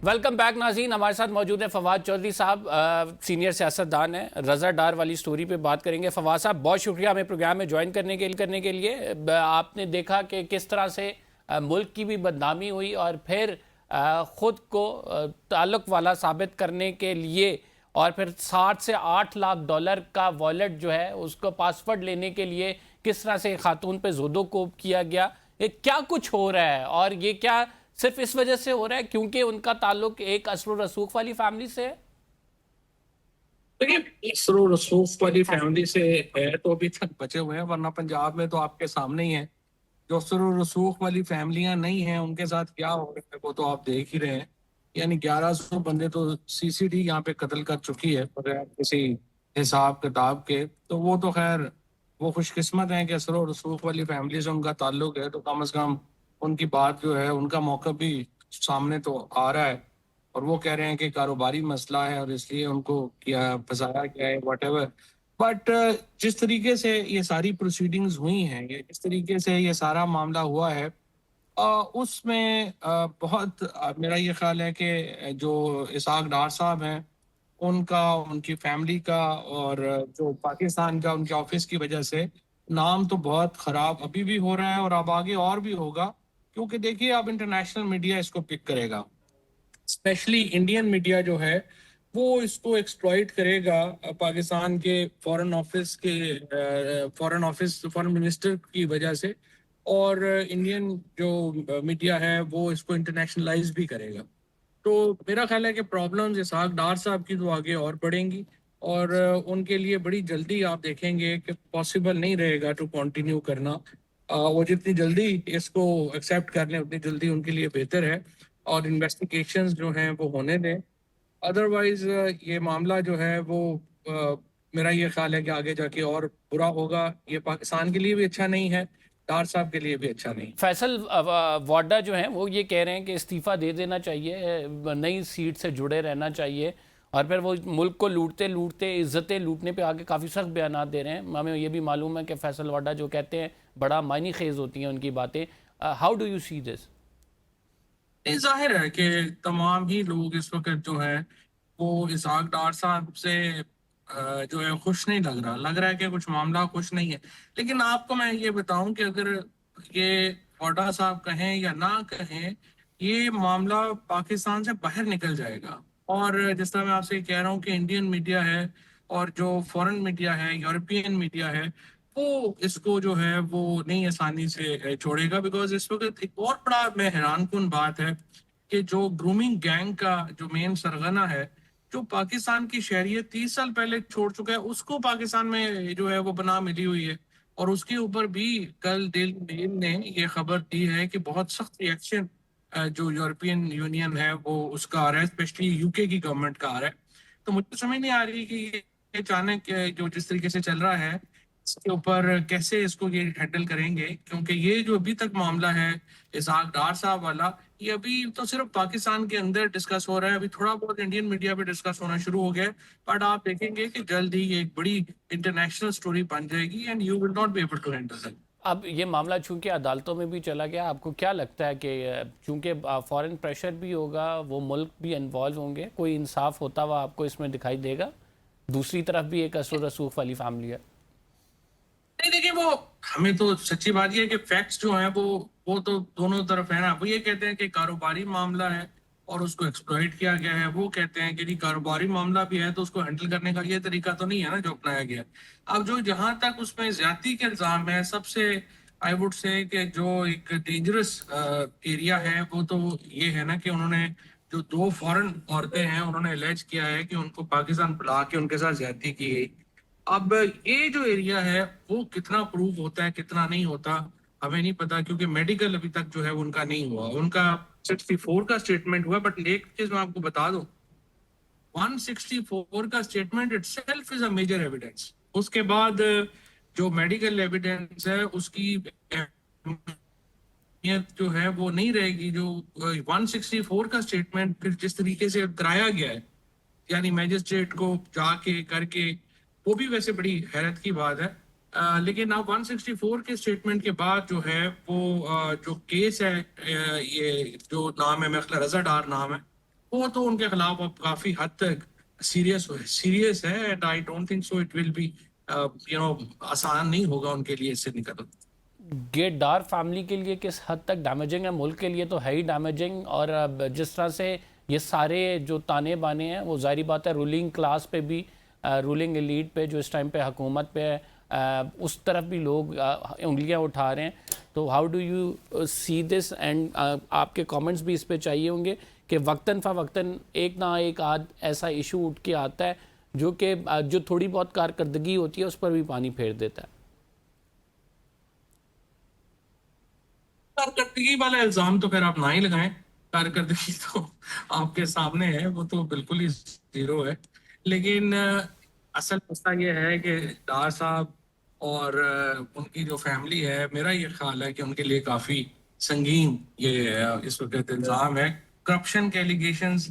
Welcome back ناظرین. ہمارے ساتھ موجود ہیں فواد چودھری صاحب, سینئر سیاستدان ہیں. رضا ڈار والی سٹوری پہ بات کریں گے. فواد صاحب بہت شکریہ ہمیں پروگرام میں جوائن کرنے کے لیے. آپ نے دیکھا کہ کس طرح سے ملک کی بھی بدنامی ہوئی اور پھر خود کو تعلق والا ثابت کرنے کے لیے اور پھر 7 سے 8 لاکھ ڈالر کا والیٹ جو ہے اس کو پاسورڈ لینے کے لیے کس طرح سے خاتون پہ زودو کوب کیا گیا. یہ کیا کچھ ہو رہا ہے اور یہ کیا صرف اس وجہ سے ہو رہا ہے کیونکہ ان کا تعلق ایک اثر و رسوخ والی فیملی سے ہے؟ دیکھیں, اثر و رسوخ والی فیملی سے ہے تو ابھی تک بچے ہوئے ہیں, ورنہ پنجاب میں تو آپ کے سامنے ہی ہیں. جو اثر و رسوخ والی فیملیاں نہیں ہیں ان کے ساتھ کیا ہو رہا ہے وہ تو آپ دیکھ ہی رہے ہیں. یعنی 1100 بندے تو سی سی ڈی یہاں پہ قتل کر چکی ہے بغیر کسی حساب کتاب کے. تو وہ تو خیر وہ خوش قسمت ہیں کہ اثر و رسوخ والی فیملی سے ان کا تعلق ہے, تو کم از کم ان کی بات جو ہے ان کا موقع بھی سامنے تو آ رہا ہے. اور وہ کہہ رہے ہیں کہ کاروباری مسئلہ ہے اور اس لیے ان کو کیا پھنسایا گیا ہے واٹ ایور. بٹ جس طریقے سے یہ ساری پروسیڈنگز ہوئی ہیں, جس طریقے سے یہ سارا معاملہ ہوا ہے, اس میں بہت میرا یہ خیال ہے کہ جو اسحاق ڈار صاحب ہیں ان کا, ان کی فیملی کا اور جو پاکستان کا ان کے آفس کی وجہ سے نام تو بہت خراب ابھی بھی ہو رہا ہے اور اب آگے اور بھی ہوگا. کیونکہ دیکھیے اب انٹرنیشنل میڈیا اس کو پک کرے گا, اسپیشلی انڈین میڈیا جو ہے وہ اس کو ایکسپلائٹ کرے گا پاکستان کے فورن منسٹر کی وجہ سے, اور انڈین جو میڈیا ہے وہ اس کو انٹرنیشنلائز بھی کرے گا. تو میرا خیال ہے کہ پرابلمز اسحاق ڈار صاحب کی تو آگے اور بڑھیں گی, اور ان کے لیے بڑی جلدی آپ دیکھیں گے کہ پاسبل نہیں رہے گا ٹو کنٹینیو کرنا. وہ جتنی جلدی اس کو ایکسیپٹ کر لیں اتنی جلدی ان کے لیے بہتر ہے, اور انویسٹیگیشنز جو ہیں وہ ہونے دیں. ادروائز یہ معاملہ جو ہے وہ میرا یہ خیال ہے کہ آگے جا کے اور برا ہوگا. یہ پاکستان کے لیے بھی اچھا نہیں ہے, ڈار صاحب کے لیے بھی اچھا نہیں. فیصل واڈا جو ہیں وہ یہ کہہ رہے ہیں کہ استعفیٰ دے دینا چاہیے, نئی سیٹ سے جڑے رہنا چاہیے, اور پھر وہ ملک کو لوٹتے عزتیں لوٹنے پہ آگے کافی سخت بیانات دے رہے ہیں. ہمیں یہ بھی معلوم ہے کہ فیصل واڈا جو کہتے ہیں بڑا معنی خیز ہوتی ہیں ان کی باتیں. ہاؤ ڈو یو سی دس؟ ظاہر ہے کہ تمام ہی لوگ اس وقت جو ہے وہ اسحاق ڈار صاحب سے جو ہے خوش نہیں لگ رہا ہے کہ کچھ معاملہ خوش نہیں ہے. لیکن آپ کو میں یہ بتاؤں کہ اگر یہ واڈا صاحب کہیں یا نہ کہیں, یہ معاملہ پاکستان سے باہر نکل جائے گا. اور جس طرح میں آپ سے کہہ رہا ہوں کہ انڈین میڈیا ہے اور جو فورن میڈیا ہے, یورپین میڈیا ہے, وہ اس کو جو ہے وہ نہیں آسانی سے چھوڑے گا. بیکاز اس وقت ایک اور بڑا میں حیران کن بات ہے کہ جو گرومنگ گینگ کا جو مین سرغنہ ہے, جو پاکستان کی شہریت 30 سال پہلے چھوڑ چکا ہے, اس کو پاکستان میں جو ہے وہ پناہ ملی ہوئی ہے. اور اس کے اوپر بھی کل ڈیلی میل نے یہ خبر دی ہے کہ بہت سخت ری ایکشن جو یورپین یونین ہے وہ اس کا آ رہا ہے, اسپیشلی یو کے کی گورنمنٹ کا آ رہا ہے. تو مجھے سمجھ نہیں آ رہی کہ یہ اچانک جو جس طریقے سے چل رہا ہے اس کے اوپر کیسے اس کو یہ ہینڈل کریں گے. کیونکہ یہ جو ابھی تک معاملہ ہے اسحاق ڈار صاحب والا, یہ ابھی تو صرف پاکستان کے اندر ڈسکس ہو رہا ہے, ابھی تھوڑا بہت انڈین میڈیا پہ ڈسکس ہونا شروع ہو گیا ہے. بٹ آپ دیکھیں گے کہ جلد ہی یہ ایک بڑی انٹرنیشنل سٹوری بن جائے گی and you will not be able to handle it. اب یہ معاملہ چونکہ عدالتوں میں بھی چلا گیا, آپ کو کیا لگتا ہے کہ چونکہ فورن پریشر بھی ہوگا, وہ ملک بھی انوالو ہوں گے, کوئی انصاف ہوتا ہوا آپ کو اس میں دکھائی دے گا؟ دوسری طرف بھی ایک اثر و رسوخ والی فیملی ہے. نہیں دیکھیں, وہ ہمیں تو سچی بات یہ ہے کہ فیکٹس جو ہیں وہ تو دونوں طرف ہے نا. وہ یہ کہتے ہیں کہ کاروباری معاملہ ہے اور اس کو ایکسپلائٹ کیا گیا ہے. وہ کہتے ہیں کہ کاروباری معاملہ بھی ہے تو اس کو ہینڈل کرنے کا یہ طریقہ تو نہیں ہے نا جو اپنایا گیا. اب جو جہاں تک اس میں زیادتی کے الزام ہے, سب سے آئی وڈ سے کہ جو ایک ڈینجرس ایریا ہے وہ تو یہ ہے نا کہ انہوں نے جو 2 فورن عورتیں ہیں انہوں نے الیج کیا ہے کہ ان کو پاکستان بلا کے ان کے ساتھ زیادتی کی گئی. اب یہ جو ایریا ہے وہ کتنا پروف ہوتا ہے کتنا نہیں ہوتا ہمیں نہیں پتا, کیونکہ میڈیکل ابھی تک جو ہے ان کا نہیں ہوا. ان کا 64 کا سٹیٹمنٹ ہوا, بٹ ایک چیز میں آپ کو بتا دوں, 164 کا statement itself is a major evidence. اس کے بعد جو میڈیکل ایویڈنس ہے اس کی جو ہے وہ نہیں رہے گی. جو 164 کا سٹیٹمنٹ پھر جس طریقے سے کرایا گیا ہے, یعنی میجسٹریٹ کو جا کے کر کے, وہ بھی ویسے بڑی حیرت کی بات ہے. لیکن اب 164 کے سٹیٹمنٹ کے بعد جو ہے وہ جو کیس ہے, یہ جو نام ہے میرا رضا ڈار نام ہے, وہ تو ان کے خلاف اب کافی حد تک سیریس ہے and I don't think so it will be آسان نہیں ہوگا ان کے لیے اس سے نکلنا. یہ ڈار فیملی کے لیے کس حد تک ڈیمیجنگ ہے؟ ملک کے لیے تو ہے ہی ڈیمیجنگ، اور جس طرح سے یہ سارے جو تانے بانے ہیں وہ ظاہری بات ہے رولنگ کلاس پہ بھی، رولنگ ایلیٹ پہ جو اس ٹائم پہ حکومت پہ ہے، اس طرف بھی لوگ انگلیاں اٹھا رہے ہیں. تو how do you see this? And آپ کے کامنٹس بھی اس پہ چاہیے ہوں گے کہ وقتاً فوقتاً ایک نہ ایک ایسا ایشو اٹھ کے آتا ہے جو کہ جو تھوڑی بہت کارکردگی ہوتی ہے اس پر بھی پانی پھیر دیتا ہے. کارکردگی والا الزام تو پھر آپ نہ ہی لگائیں. کارکردگی تو آپ کے سامنے ہے، وہ تو بالکل ہی زیرو ہے. لیکن اصل مسئلہ یہ ہے کہ ڈار صاحب اور ان کی جو فیملی ہے، میرا یہ خیال ہے کہ ان کے لیے کافی سنگین یہ اس وقت الزام ہے. کرپشن کے ایلیگیشنز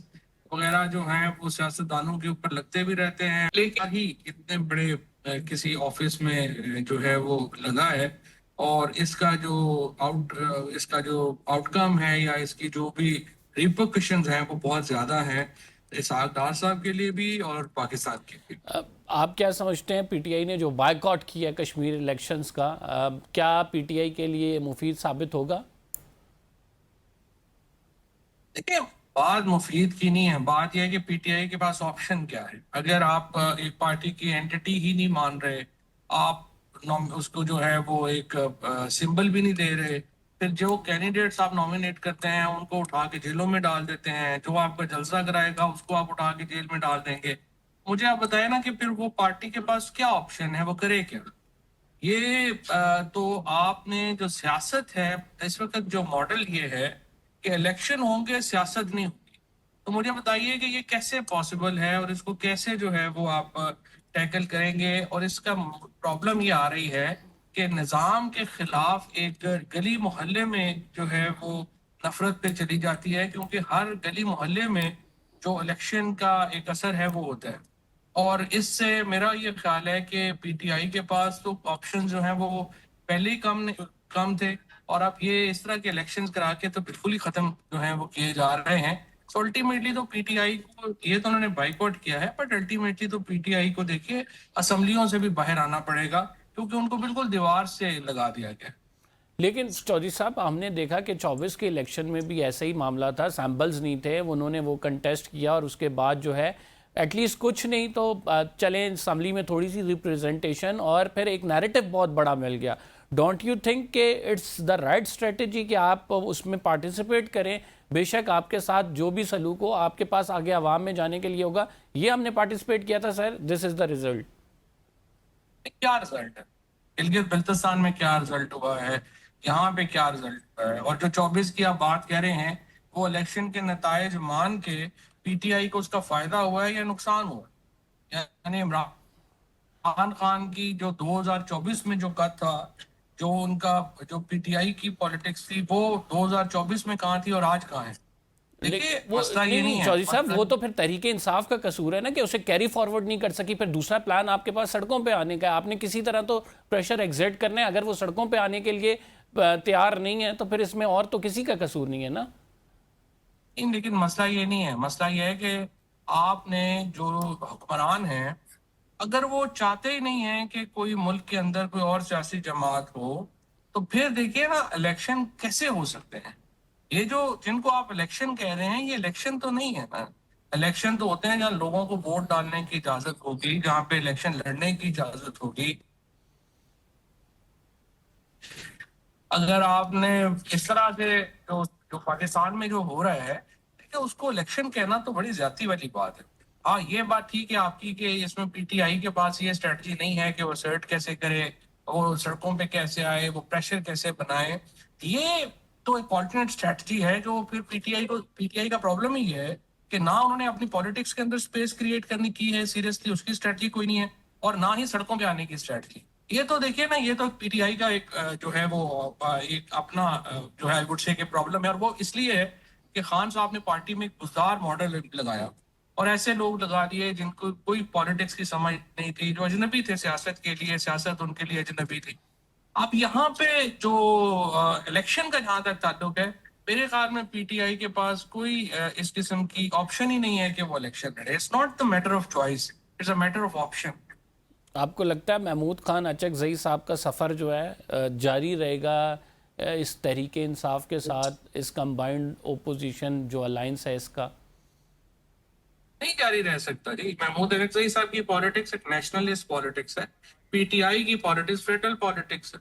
وغیرہ جو ہیں وہ سیاستدانوں کے اوپر لگتے بھی رہتے ہیں، لیکن ہی اتنے بڑے کسی آفس میں جو ہے وہ لگا ہے، اور اس کا جو آؤٹ کم ہے یا اس کی جو بھی ریپرکشنز ہیں وہ بہت زیادہ ہیں اسحاق ڈار صاحب کے لیے بھی اور پاکستان کے لیے بھی. آپ کیا سمجھتے ہیں پی ٹی آئی نے جو بائیکاٹ کیا کشمیر الیکشنز کا، کیا پی ٹی آئی کے لیے مفید ثابت ہوگا؟ دیکھیں، بات مفید کی نہیں ہے، بات یہ ہے کہ پی ٹی آئی کے پاس آپشن کیا ہے. اگر آپ ایک پارٹی کی اینٹی ہی نہیں مان رہے، آپ اس کو جو ہے وہ ایک سمبل بھی نہیں دے رہے، پھر جو کینڈیڈیٹس آپ نامینیٹ کرتے ہیں ان کو اٹھا کے جیلوں میں ڈال دیتے ہیں، جو آپ کا جلسہ کرائے گا اس کو آپ اٹھا کے جیل میں ڈال دیں گے. مجھے آپ بتائیں نا کہ پھر وہ پارٹی کے پاس کیا آپشن ہے، وہ کرے کیا؟ یہ تو آپ نے جو سیاست ہے اس وقت جو ماڈل یہ ہے کہ الیکشن ہوں گے سیاست نہیں ہوگی. تو مجھے بتائیے کہ یہ کیسے پاسبل ہے اور اس کو کیسے جو ہے وہ آپ ٹیکل کریں گے. اور اس کا پرابلم یہ آ رہی ہے کہ نظام کے خلاف ایک گلی محلے میں جو ہے وہ نفرت پہ چلی جاتی ہے، کیونکہ ہر گلی محلے میں جو الیکشن کا ایک اثر ہے وہ ہوتا ہے. اور اس سے میرا یہ خیال ہے کہ پی ٹی آئی کے پاس تو آپشن جو ہیں وہ پہلے ہی کم تھے، اور اب یہ اس طرح کے الیکشنز کرا کے تو بالکل ہی ختم جو ہیں وہ کیے جا رہے ہیں. سو الٹیمیٹلی تو پی ٹی آئی کو یہ تو انہوں نے بائیک آؤٹ کیا ہے، بٹ الٹیمیٹلی تو پی ٹی آئی کو دیکھیے اسمبلیوں سے بھی باہر آنا پڑے گا، کیونکہ ان کو بالکل دیوار سے لگا دیا گیا. لیکن چودھری صاحب ہم نے دیکھا کہ 24 کے الیکشن میں بھی ایسا ہی معاملہ تھا، سیمبلز نہیں تھے، انہوں نے وہ کنٹیسٹ کیا اور اس کے بعد جو ہے ایٹ لیسٹ کچھ نہیں تو چلیں اسمبلی میں تھوڑی سی ریپریزنٹیشن اور پھر ایک نیریٹو بہت بڑا مل گیا. ڈونٹ یو تھنک کہ اٹس دا رائٹ اسٹریٹجی کہ آپ اس میں پارٹیسپیٹ کریں؟ بے شک آپ کے ساتھ جو بھی سلوک ہو آپ کے پاس آگے عوام میں جانے کے لیے ہوگا. یہ ہم نے پارٹیسپیٹ کیا تھا سر، دس از دا ریزلٹ. کیا رزلٹ ہے گلگت بلتستان میں؟ کیا رزلٹ ہوا ہے یہاں پہ؟ کیا رزلٹ ہوا ہے؟ اور جو 24 کی آپ بات کہہ رہے ہیں وہ الیکشن کے نتائج مان کے پی ٹی آئی کو اس کا فائدہ ہوا ہے یا نقصان ہوا ہے؟ یعنی عمران خان کی جو 2024 میں جو کت تھا، جو ان کا جو پی ٹی آئی کی پالیٹکس تھی، وہ 2024 میں کہاں تھی اور آج کہاں ہے؟ دیکھیے وہ مسئلہ یہ نہیں نہیں ہے. چودھری صاحب، وہ تو پھر تحریک انصاف کا قصور ہے نا کہ اسے کیری فارورڈ نہیں کر سکی. پھر دوسرا پلان آپ کے پاس سڑکوں پہ آنے کا ہے، آپ نے کسی طرح تو پریشر ایگزرٹ کرنا ہے. اگر وہ سڑکوں پہ آنے کے لیے تیار نہیں ہے تو پھر اس میں اور تو کسی کا قصور نہیں ہے نا. لیکن مسئلہ یہ نہیں ہے، مسئلہ یہ ہے کہ آپ نے جو حکمران ہیں اگر وہ چاہتے ہی نہیں ہیں کہ کوئی ملک کے اندر کوئی اور سیاسی جماعت ہو، تو پھر دیکھیے نا الیکشن کیسے ہو سکتے ہیں. یہ جو جن کو آپ الیکشن کہہ رہے ہیں یہ الیکشن تو نہیں ہے نا. الیکشن تو ہوتے ہیں جہاں لوگوں کو ووٹ ڈالنے کی اجازت ہوگی، جہاں پہ الیکشن لڑنے کی اجازت ہوگی. اگر آپ نے اس طرح سے جو پاکستان میں جو ہو رہا ہے، ٹھیک ہے، اس کو الیکشن کہنا تو بڑی زیادتی والی بات ہے. ہاں یہ بات ٹھیک ہے آپ کی کہ اس میں پی ٹی آئی کے پاس یہ اسٹریٹجی نہیں ہے کہ وہ سرٹ کیسے کرے، وہ سڑکوں پہ کیسے آئے، وہ پریشر کیسے بنائے. یہ تو ایک آلٹرنیٹ اسٹریٹجی ہے جو پھر پی ٹی آئی کا پرابلم ہی ہے کہ نہ انہوں نے اپنی پالیٹکس کے اندر اسپیس کریٹ کرنی کی ہے سیریسلی، اس کی اسٹریٹجی کوئی نہیں ہے، اور نہ ہی سڑکوں پہ آنے کی اسٹریٹجی. یہ تو دیکھیے نا، یہ تو پی ٹی آئی کا ایک جو ہے وہ ایک اپنا جو ہے وڈ سے کہ پرابلم ہے. اور وہ اس لیے ہے کہ خان صاحب نے پارٹی میں ایک گزدار ماڈل لگایا اور ایسے لوگ لگا دیے جن کو کوئی پالیٹکس کی سمجھ نہیں تھی، جو اجنبی تھے سیاست کے لیے، سیاست ان کے لیے اجنبی تھی. اب یہاں پہ جو الیکشن کا جہاں تک تعلق ہے، میرے خیال میں پی ٹی آئی کے پاس کوئی اس قسم کی آپشن ہی نہیں ہے کہ وہ الیکشن لڑے. It's not the matter of choice, it's a matter of option. آپ کو لگتا ہے محمود خان اچکزئی صاحب کا سفر جو ہے جاری رہے گا اس تحریک انصاف کے ساتھ, اس کمبائنڈ اپوزیشن جو الائنس ہے اس کا؟ نہیں جاری رہ سکتا جی. محمود اکرزئی صاحب کی پالیٹکس ایک نیشنلسٹ پالیٹکس ہے, پی ٹی آئی کی پالیٹکس فیڈرل پالیٹکس ہے.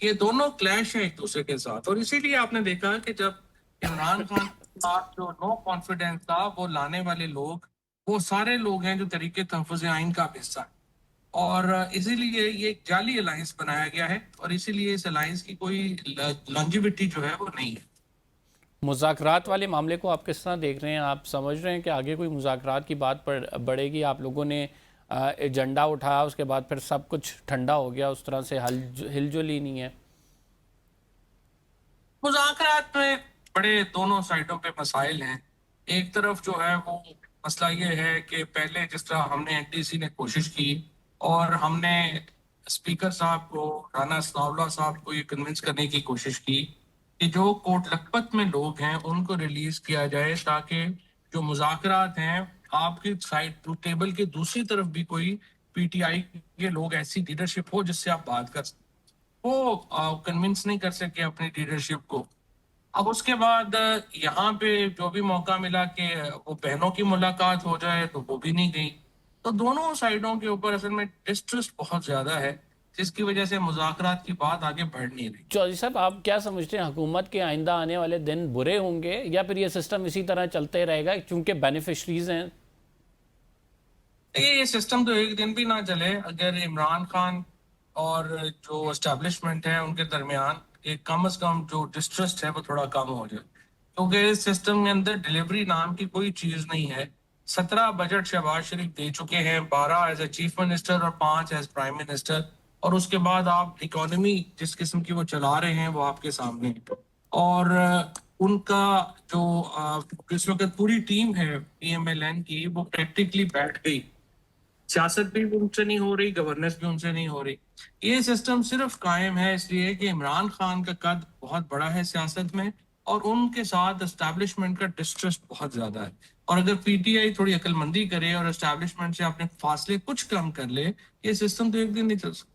یہ دونوں کلیش ہیں ایک دوسرے کے ساتھ, اور اسی لیے آپ نے دیکھا کہ جب عمران خان کے ساتھ جو نو کانفیڈنس تھا, وہ لانے والے لوگ وہ سارے لوگ ہیں جو تحریک تحفظ آئین کا حصہ ہیں, اور اسی لیے یہ ایک جعلی الائنس بنایا گیا ہے, اور اسی لیے اس الائنس کی کوئی لانجیوٹی جو ہے وہ نہیں ہے. مذاکرات والے معاملے کو آپ کس طرح دیکھ رہے ہیں؟ آپ سمجھ رہے ہیں کہ آگے کوئی مذاکرات کی بات بڑھے گی؟ آپ لوگوں نے ایجنڈا اٹھایا, اس کے بعد پھر سب کچھ ٹھنڈا ہو گیا, اس طرح سے ہل جل ہی نہیں ہے. مذاکرات میں بڑے دونوں سائڈوں پہ مسائل ہیں. ایک طرف جو ہے وہ مسئلہ یہ ہے کہ پہلے جس طرح ہم نے این ڈی سی نے کوشش کی, اور ہم نے اسپیکر صاحب کو, رانا ثناء اللہ صاحب کو یہ کنونس کرنے کی کوشش کی کہ جو کوٹ لکھپت میں لوگ ہیں ان کو ریلیز کیا جائے, تاکہ جو مذاکرات ہیں آپ کی سائڈ ٹیبل کے دوسری طرف بھی کوئی پی ٹی آئی کے لوگ, ایسی لیڈرشپ ہو جس سے آپ بات کر سکیں. وہ کنونس نہیں کر سکے اپنی لیڈرشپ کو. اب اس کے بعد یہاں پہ جو بھی موقع ملا کہ وہ بہنوں کی ملاقات ہو جائے تو وہ بھی نہیں گئی. تو دونوں سائڈوں کے اوپر اصل میں ڈسٹرسٹ بہت زیادہ ہے, جس کی وجہ سے مذاکرات کی بات آگے بڑھ نہیں رہی. چودھری صاحب, آپ کیا سمجھتے ہیں حکومت کے آئندہ آنے والے دن برے ہوں گے, یا پھر یہ سسٹم اسی طرح چلتے رہے گا چونکہ بینیفیشریز ہیں؟ یہ سسٹم تو ایک دن بھی نہ چلے اگر عمران خان اور جو اسٹیبلشمنٹ ہے ان کے درمیان ایک کم از کم جو ڈسٹرسٹ ہے وہ تھوڑا کم ہو جائے, کیونکہ اس سسٹم کے اندر ڈیلیوری نام کی کوئی چیز نہیں ہے. 17 بجٹ شہباز شریف دے چکے ہیں, 12 ایز اے چیف منسٹر اور 5 ایز پرائم منسٹر, اور اس کے بعد آپ اکانومی جس قسم کی وہ چلا رہے ہیں وہ آپ کے سامنے ہے. اور ان کا جو اس وقت پوری ٹیم ہے پی ایم ایل این کی, وہ پریکٹیکلی بیٹھ گئی. سیاست بھی ان سے نہیں ہو رہی, گورننس بھی ان سے نہیں ہو رہی. یہ سسٹم صرف قائم ہے اس لیے کہ عمران خان کا قد بہت بڑا ہے سیاست میں, اور ان کے ساتھ اسٹیبلشمنٹ کا ڈسٹرسٹ بہت زیادہ ہے. اور اگر پی ٹی آئی تھوڑی عقل مندی کرے اور اسٹیبلشمنٹ سے اپنے فاصلے کچھ کم کر لے, یہ سسٹم تو ایک دن نہیں چل سکتا.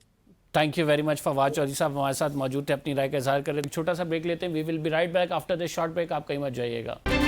Thank you very much. Fawad Chaudhry صاحب ہمارے ساتھ موجود تھے, اپنی رائے کا اظہار کر رہے ہیں. چھوٹا سا بریک لیتے ہیں. We will be right back after this short break. آپ کہیں مت جائیے گا.